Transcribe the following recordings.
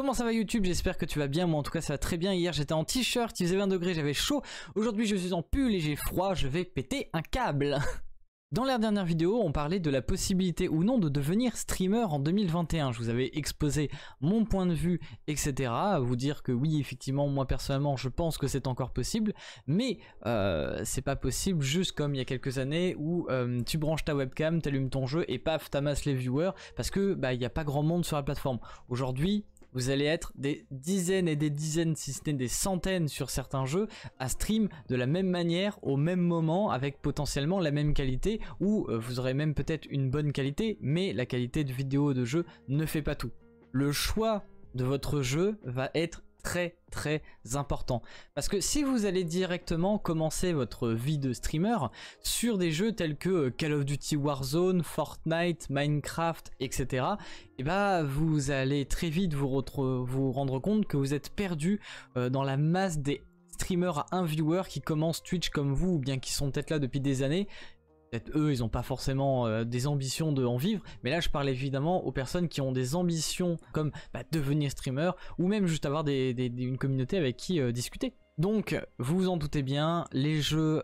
Comment ça va YouTube? J'espère que tu vas bien, moi en tout cas ça va très bien. Hier j'étais en t-shirt, il faisait 20 degrés, j'avais chaud. Aujourd'hui je suis en pull et j'ai froid, je vais péter un câble. Dans la dernière vidéo, on parlait de la possibilité ou non de devenir streamer en 2021. Je vous avais exposé mon point de vue, etc. À vous dire que oui, effectivement, moi personnellement, je pense que c'est encore possible. Mais c'est pas possible juste comme il y a quelques années où tu branches ta webcam, t'allumes ton jeu et paf, t'amasses les viewers. Parce que il n'y a pas grand monde sur la plateforme. Aujourd'hui, vous allez être des dizaines et des dizaines, si ce n'est des centaines sur certains jeux, à stream de la même manière, au même moment, avec potentiellement la même qualité, ou vous aurez même peut-être une bonne qualité, mais la qualité de vidéo de jeu ne fait pas tout. Le choix de votre jeu va être très important, parce que si vous allez directement commencer votre vie de streamer sur des jeux tels que Call of Duty Warzone, Fortnite, Minecraft, etc., et vous allez très vite vous rendre compte que vous êtes perdu dans la masse des streamers à un viewer qui commencent Twitch comme vous, ou bien qui sont peut-être là depuis des années. Peut-être eux, ils n'ont pas forcément des ambitions de en vivre, mais là je parle évidemment aux personnes qui ont des ambitions comme devenir streamer, ou même juste avoir une communauté avec qui discuter. Donc, vous vous en doutez bien, les jeux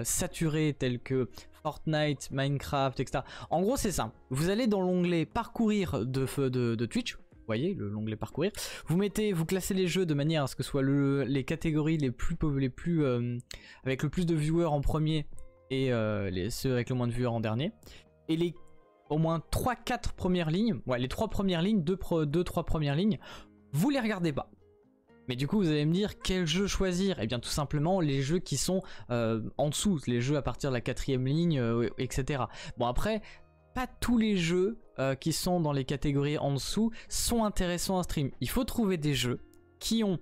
saturés tels que Fortnite, Minecraft, etc. En gros c'est simple, vous allez dans l'onglet parcourir de Twitch. Vous voyez l'onglet parcourir, vous classez les jeux de manière à ce que ce soit les catégories les plus avec le plus de viewers en premier, et ceux avec le moins de viewers en dernier, et les au moins 3-4 premières lignes, les 3 premières lignes, 2-3 premières lignes, vous les regardez pas. Mais du coup vous allez me dire quel jeu choisir? Et bien tout simplement les jeux qui sont en dessous, les jeux à partir de la 4ème ligne, etc. Bon après, pas tous les jeux qui sont dans les catégories en dessous sont intéressants à stream. Il faut trouver des jeux qui ont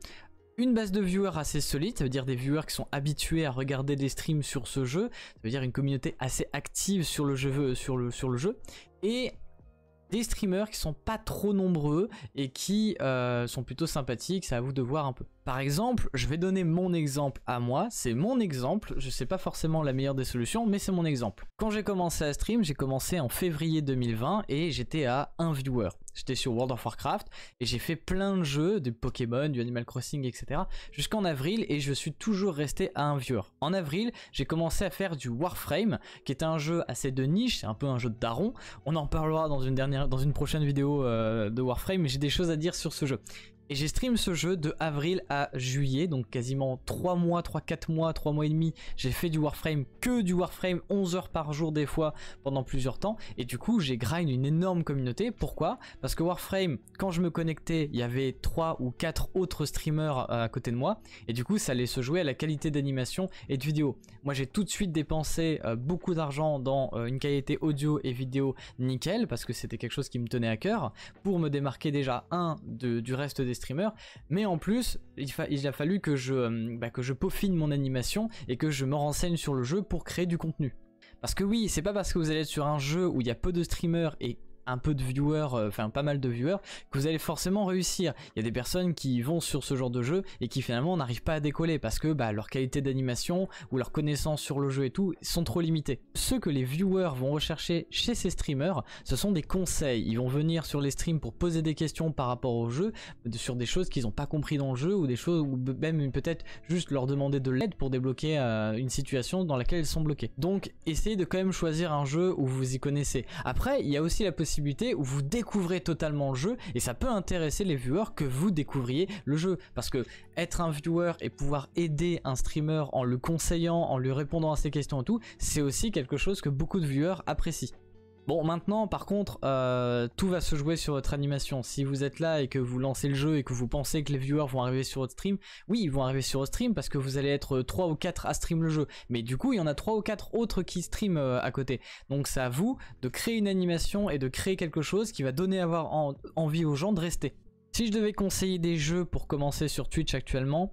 une base de viewers assez solide, ça veut dire des viewers qui sont habitués à regarder des streams sur ce jeu, ça veut dire une communauté assez active sur le jeu, et des streamers qui sont pas trop nombreux et qui sont plutôt sympathiques. C'est à vous de voir un peu. Par exemple, je vais donner mon exemple à moi, c'est mon exemple, je sais pas forcément la meilleure des solutions, mais c'est mon exemple. Quand j'ai commencé à stream, j'ai commencé en février 2020 et j'étais à 1 viewer. J'étais sur World of Warcraft et j'ai fait plein de jeux, du Pokémon, du Animal Crossing, etc. jusqu'en avril, et je suis toujours resté à 1 viewer. En avril, j'ai commencé à faire du Warframe, qui est un jeu assez de niche, c'est un peu un jeu de daron. On en parlera dans une prochaine vidéo de Warframe, mais j'ai des choses à dire sur ce jeu. Et j'ai stream ce jeu de avril à juillet, donc quasiment 3 mois, 3-4 mois, 3 mois et demi. J'ai fait du Warframe, que du Warframe, 11 heures par jour des fois, pendant plusieurs temps. Et du coup, j'ai grind une énorme communauté. Pourquoi? Parce que Warframe, quand je me connectais, il y avait 3 ou 4 autres streamers à côté de moi. Et du coup, ça allait se jouer à la qualité d'animation et de vidéo. Moi, j'ai tout de suite dépensé beaucoup d'argent dans une qualité audio et vidéo nickel, parce que c'était quelque chose qui me tenait à cœur, pour me démarquer déjà, du reste des streamers, mais en plus il a fallu que je peaufine mon animation et que je me renseigne sur le jeu pour créer du contenu. Parce que oui, c'est pas parce que vous allez être sur un jeu où il y a peu de streamers et un peu de viewers, pas mal de viewers, que vous allez forcément réussir. Il y a des personnes qui vont sur ce genre de jeu et qui finalement n'arrivent pas à décoller parce que leur qualité d'animation ou leur connaissance sur le jeu et tout sont trop limitées. Ce que les viewers vont rechercher chez ces streamers, ce sont des conseils. Ils vont venir sur les streams pour poser des questions par rapport au jeu, sur des choses qu'ils n'ont pas compris dans le jeu, ou des choses, ou même peut-être juste leur demander de l'aide pour débloquer une situation dans laquelle ils sont bloqués. Donc essayez de quand même choisir un jeu où vous y connaissez. Après, il y a aussi la possibilité où vous découvrez totalement le jeu, et ça peut intéresser les viewers que vous découvriez le jeu, parce que être un viewer et pouvoir aider un streamer en le conseillant, en lui répondant à ses questions et tout, c'est aussi quelque chose que beaucoup de viewers apprécient. Bon, maintenant par contre, tout va se jouer sur votre animation. Si vous êtes là et que vous lancez le jeu et que vous pensez que les viewers vont arriver sur votre stream, oui, ils vont arriver sur votre stream parce que vous allez être 3 ou 4 à stream le jeu. Mais du coup, il y en a 3 ou 4 autres qui stream à côté. Donc c'est à vous de créer une animation et de créer quelque chose qui va donner envie aux gens de rester. Si je devais conseiller des jeux pour commencer sur Twitch actuellement,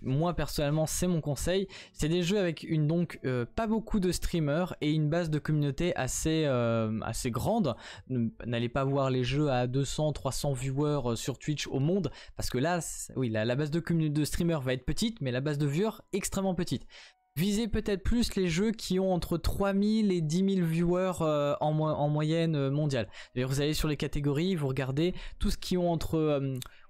moi personnellement c'est mon conseil, c'est des jeux avec pas beaucoup de streamers et une base de communauté assez grande. N'allez pas voir les jeux à 200-300 viewers sur Twitch au monde, parce que là, oui, la base de streamers va être petite, mais la base de viewers extrêmement petite. Visez peut-être plus les jeux qui ont entre 3000 et 10 000 viewers en moyenne mondiale. Vous allez sur les catégories, vous regardez tout ce qui ont entre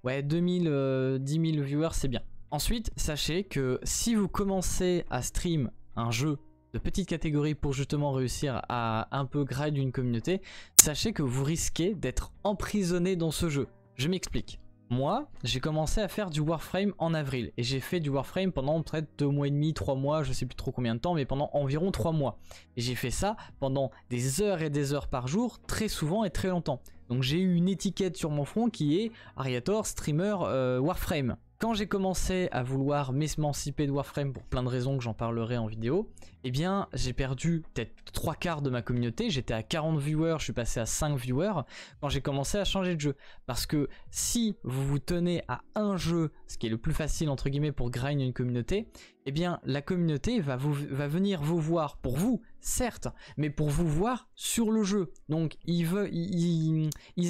2000 10 000 viewers, c'est bien. Ensuite, sachez que si vous commencez à stream un jeu de petite catégorie pour justement réussir à un peu grind une communauté, sachez que vous risquez d'être emprisonné dans ce jeu. Je m'explique. Moi, j'ai commencé à faire du Warframe en avril et j'ai fait du Warframe pendant peut-être 2 mois et demi, 3 mois, je sais plus trop combien de temps, mais pendant environ 3 mois. Et j'ai fait ça pendant des heures et des heures par jour, très souvent et très longtemps. Donc j'ai eu une étiquette sur mon front qui est Ariator Streamer Warframe. Quand j'ai commencé à vouloir m'émanciper de Warframe pour plein de raisons que j'en parlerai en vidéo, eh bien j'ai perdu peut-être 3/4 de ma communauté, j'étais à 40 viewers, je suis passé à 5 viewers quand j'ai commencé à changer de jeu. Parce que si vous vous tenez à un jeu, ce qui est le plus facile entre guillemets pour grind une communauté, eh bien la communauté va venir vous voir pour vous, certes, mais pour vous voir sur le jeu. Donc ils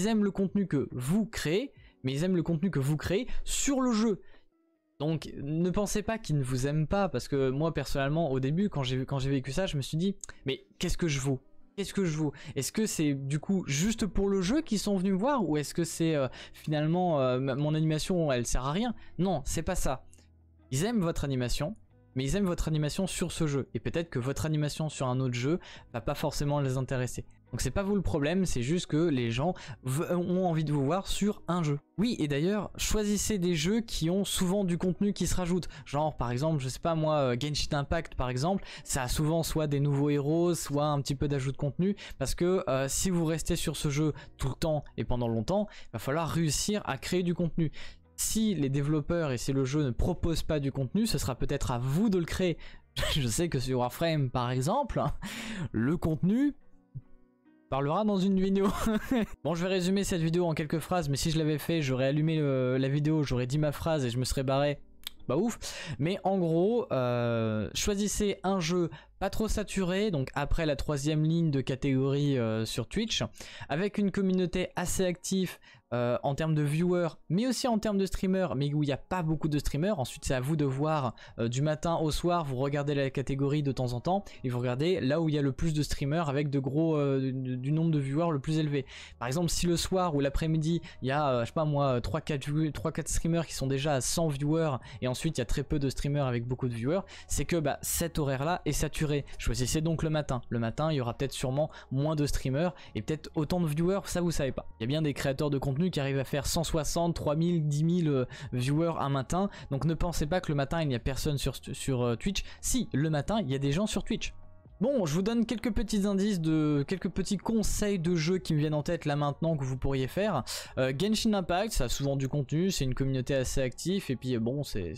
aiment le contenu que vous créez, mais ils aiment le contenu que vous créez sur le jeu. Donc ne pensez pas qu'ils ne vous aiment pas, parce que moi personnellement au début quand j'ai vécu ça, je me suis dit mais qu'est-ce que je vaux? Qu'est-ce que je vaux? Est-ce que c'est du coup juste pour le jeu qu'ils sont venus me voir, ou est-ce que c'est finalement mon animation elle sert à rien? Non, c'est pas ça. Ils aiment votre animation, mais ils aiment votre animation sur ce jeu, et peut-être que votre animation sur un autre jeu va pas forcément les intéresser. Donc c'est pas vous le problème, c'est juste que les gens ont envie de vous voir sur un jeu. Oui, et d'ailleurs, choisissez des jeux qui ont souvent du contenu qui se rajoute. Genre par exemple, je sais pas moi, Genshin Impact par exemple, ça a souvent soit des nouveaux héros, soit un petit peu d'ajout de contenu, parce que si vous restez sur ce jeu tout le temps et pendant longtemps, il va falloir réussir à créer du contenu. Si les développeurs et si le jeu ne propose pas du contenu, ce sera peut-être à vous de le créer. Je sais que sur Warframe par exemple, le contenu parlera dans une vidéo. Bon, je vais résumer cette vidéo en quelques phrases, mais si je l'avais fait, j'aurais allumé la vidéo, j'aurais dit ma phrase et je me serais barré. Bah ouf. Mais en gros, choisissez un jeu pas trop saturé, donc après la 3e ligne de catégorie sur Twitch, avec une communauté assez active en termes de viewers, mais aussi en termes de streamers, mais où il n'y a pas beaucoup de streamers. Ensuite c'est à vous de voir du matin au soir, vous regardez la catégorie de temps en temps, et vous regardez là où il y a le plus de streamers avec du nombre de viewers le plus élevé. Par exemple si le soir ou l'après-midi il y a je sais pas moi 3-4 streamers qui sont déjà à 100 viewers, et ensuite il y a très peu de streamers avec beaucoup de viewers, c'est que cet horaire là est saturé. Choisissez donc le matin. Le matin, il y aura peut-être sûrement moins de streamers et peut-être autant de viewers, ça vous savez pas. Il y a bien des créateurs de contenu qui arrivent à faire 160, 3000, 10 000 viewers un matin. Donc ne pensez pas que le matin, il n'y a personne sur Twitch. Si, le matin, il y a des gens sur Twitch. Bon, je vous donne quelques petits indices quelques petits conseils de jeu qui me viennent en tête là maintenant que vous pourriez faire. Genshin Impact, ça a souvent du contenu, c'est une communauté assez active et puis bon, c'est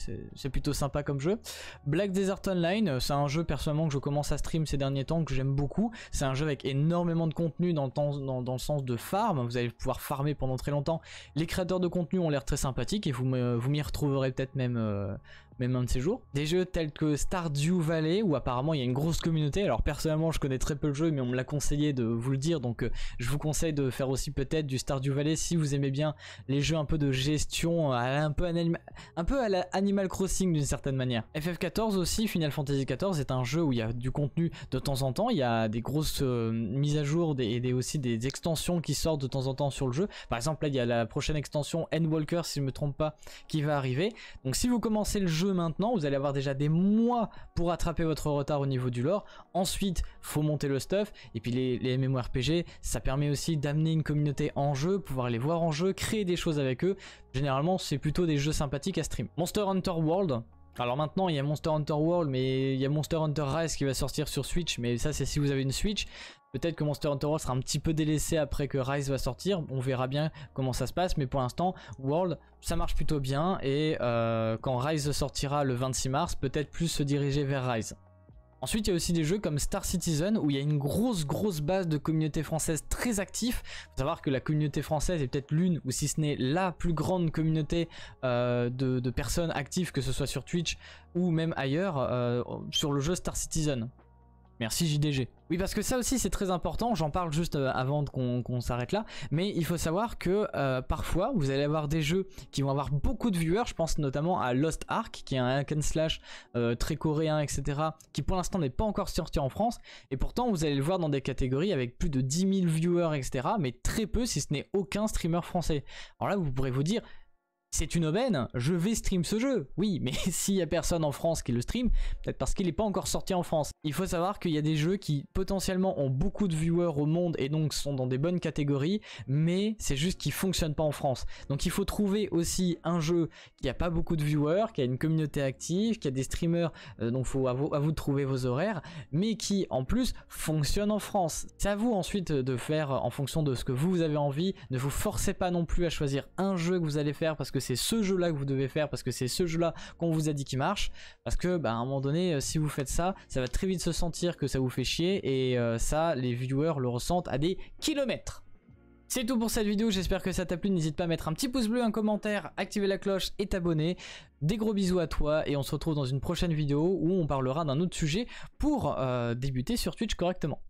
plutôt sympa comme jeu. Black Desert Online, c'est un jeu personnellement que je commence à stream ces derniers temps, que j'aime beaucoup. C'est un jeu avec énormément de contenu dans le sens de farm, vous allez pouvoir farmer pendant très longtemps. Les créateurs de contenu ont l'air très sympathiques et vous m'y retrouverez peut-être même un de ces jours. Des jeux tels que Stardew Valley, où apparemment il y a une grosse communauté. Alors personnellement je connais très peu le jeu, mais on me l'a conseillé de vous le dire, donc je vous conseille de faire aussi peut-être du Stardew Valley si vous aimez bien les jeux un peu de gestion, un peu à la Animal Crossing d'une certaine manière. FF14 aussi, Final Fantasy XIV est un jeu où il y a du contenu de temps en temps, il y a des grosses mises à jour et aussi des extensions qui sortent de temps en temps sur le jeu. Par exemple là il y a la prochaine extension Endwalker si je ne me trompe pas qui va arriver. Donc si vous commencez le jeu maintenant, vous allez avoir déjà des mois pour rattraper votre retard au niveau du lore. Ensuite faut monter le stuff, et puis les MMORPG ça permet aussi d'amener une communauté en jeu, pouvoir les voir en jeu, créer des choses avec eux. Généralement c'est plutôt des jeux sympathiques à stream. Monster Hunter World, alors maintenant il y a Monster Hunter World, mais il y a Monster Hunter Rise qui va sortir sur Switch, mais ça c'est si vous avez une Switch. Peut-être que Monster Hunter World sera un petit peu délaissé après que Rise va sortir, on verra bien comment ça se passe, mais pour l'instant World ça marche plutôt bien, et quand Rise sortira le 26 mars, peut-être plus se diriger vers Rise. Ensuite il y a aussi des jeux comme Star Citizen où il y a une grosse base de communauté française très active. Il faut savoir que la communauté française est peut-être l'une, ou si ce n'est la plus grande communauté de personnes actives, que ce soit sur Twitch ou même ailleurs, sur le jeu Star Citizen. Merci JDG. Oui, parce que ça aussi c'est très important, j'en parle juste avant qu'on s'arrête là, mais il faut savoir que parfois vous allez avoir des jeux qui vont avoir beaucoup de viewers, je pense notamment à Lost Ark, qui est un hack and slash très coréen, etc., qui pour l'instant n'est pas encore sorti en France, et pourtant vous allez le voir dans des catégories avec plus de 10 000 viewers, etc., mais très peu, si ce n'est aucun streamer français. Alors là vous pourrez vous dire, c'est une aubaine, je vais stream ce jeu. Oui, mais s'il n'y a personne en France qui le stream, peut-être parce qu'il n'est pas encore sorti en France. Il faut savoir qu'il y a des jeux qui potentiellement ont beaucoup de viewers au monde et donc sont dans des bonnes catégories, mais c'est juste qu'ils ne fonctionnent pas en France. Donc il faut trouver aussi un jeu qui n'a pas beaucoup de viewers, qui a une communauté active, qui a des streamers, donc il faut à vous de trouver vos horaires, mais qui en plus fonctionne en France. C'est à vous ensuite de faire en fonction de ce que vous avez envie. Ne vous forcez pas non plus à choisir un jeu que vous allez faire parce que c'est ce jeu là que vous devez faire, parce que c'est ce jeu là qu'on vous a dit qui marche, parce que à un moment donné si vous faites ça, ça va très vite se sentir que ça vous fait chier, et ça les viewers le ressentent à des kilomètres. C'est tout pour cette vidéo, j'espère que ça t'a plu, n'hésite pas à mettre un petit pouce bleu, un commentaire, activer la cloche et t'abonner. Des gros bisous à toi et on se retrouve dans une prochaine vidéo où on parlera d'un autre sujet pour débuter sur Twitch correctement.